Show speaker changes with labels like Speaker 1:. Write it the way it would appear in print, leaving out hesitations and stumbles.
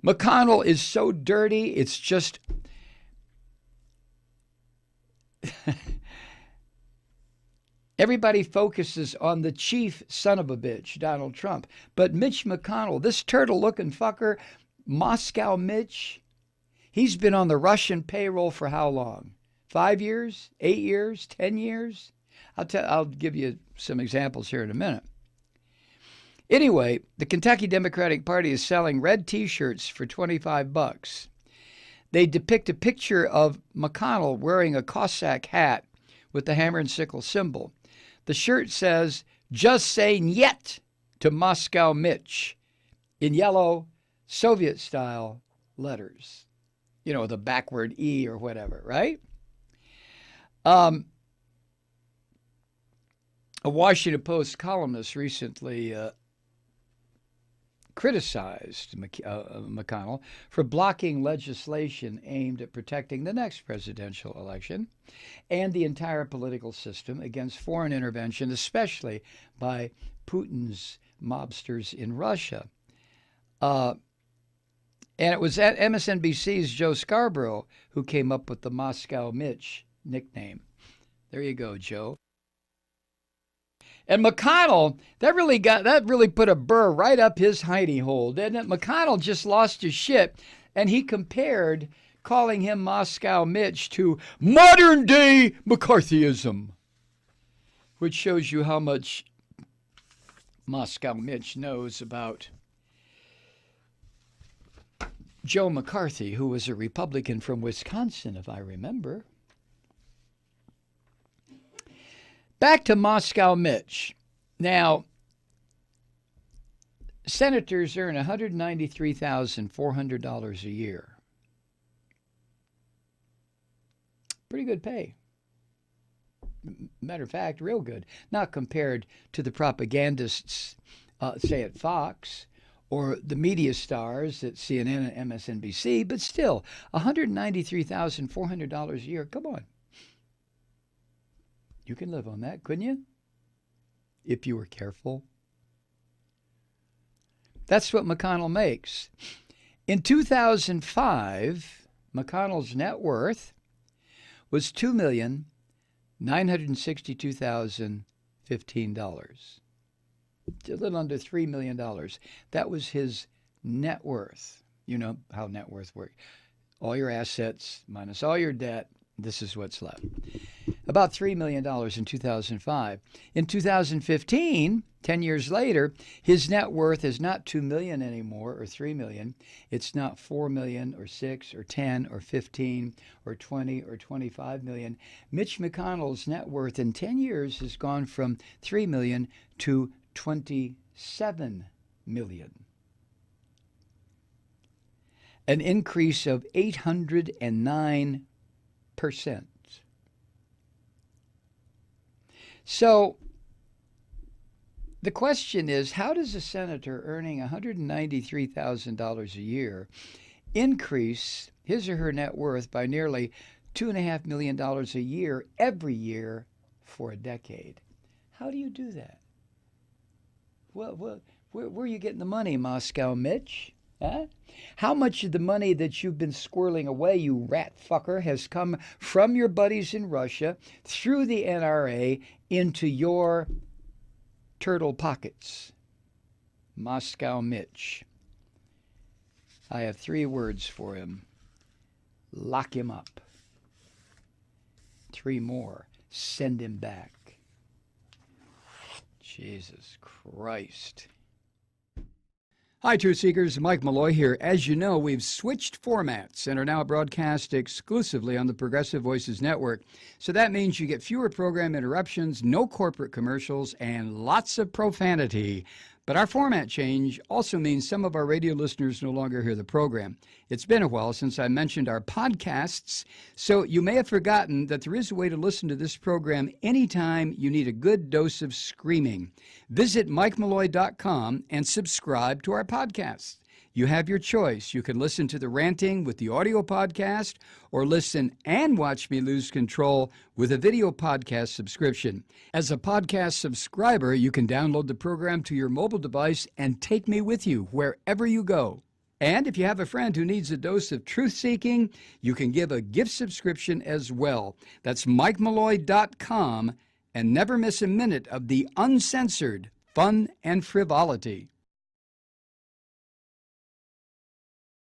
Speaker 1: McConnell is so dirty, it's just everybody focuses on the chief son of a bitch, Donald Trump. But Mitch McConnell, this turtle-looking fucker, Moscow Mitch, he's been on the Russian payroll for how long? 5 years? 8 years? 10 years? I'll give you some examples here in a minute. Anyway, the Kentucky Democratic Party is selling red T-shirts for $25. They depict a picture of McConnell wearing a Cossack hat with the hammer and sickle symbol. The shirt says, "Just say Nyet to Moscow Mitch," in yellow Soviet-style letters. You know, the backward E or whatever, right? A Washington Post columnist recently criticized McConnell for blocking legislation aimed at protecting the next presidential election and the entire political system against foreign intervention, especially by Putin's mobsters in Russia. And it was at MSNBC's Joe Scarborough who came up with the Moscow Mitch nickname. There you go, Joe. And McConnell, that really put a burr right up his hiney hole, didn't it? McConnell just lost his shit, and he compared calling him Moscow Mitch to modern day McCarthyism, which shows you how much Moscow Mitch knows about Joe McCarthy, who was a Republican from Wisconsin, if I remember. Back to Moscow Mitch. Now, senators earn $193,400 a year. Pretty good pay. Matter of fact, real good. Not compared to the propagandists, say at Fox, or the media stars at CNN and MSNBC, but still, $193,400 a year. Come on. You can live on that, couldn't you? If you were careful. That's what McConnell makes. In 2005, McConnell's net worth was $2,962,015. A little under $3 million. That was his net worth. You know how net worth works. All your assets minus all your debt, this is what's left. About $3 million in 2005. In 2015, 10 years later, his net worth is not $2 million anymore or $3 million. It's not $4 million or $6 or $10 or $15 or $20 or $25 million. Mitch McConnell's net worth in 10 years has gone from $3 million to $27 million. An increase of 809%. So the question is, how does a senator earning $193,000 a year increase his or her net worth by nearly $2.5 million a year every year for a decade? How do you do that? Well, where are you getting the money, Moscow Mitch? Huh? How much of the money that you've been squirreling away, you rat fucker, has come from your buddies in Russia through the NRA into your turtle pockets? Moscow Mitch. I have 3 words for him. Lock him up. 3 more. Send him back. Jesus Christ. Hi, Truth Seekers. Mike Malloy here. As you know, we've switched formats and are now broadcast exclusively on the Progressive Voices Network. So that means you get fewer program interruptions, no corporate commercials, and lots of profanity. But our format change also means some of our radio listeners no longer hear the program. It's been a while since I mentioned our podcasts, so you may have forgotten that there is a way to listen to this program anytime you need a good dose of screaming. Visit MikeMalloy.com and subscribe to our podcasts. You have your choice. You can listen to the ranting with the audio podcast or listen and watch me lose control with a video podcast subscription. As a podcast subscriber, you can download the program to your mobile device and take me with you wherever you go. And if you have a friend who needs a dose of truth-seeking, you can give a gift subscription as well. That's MikeMalloy.com, and never miss a minute of the uncensored fun and frivolity.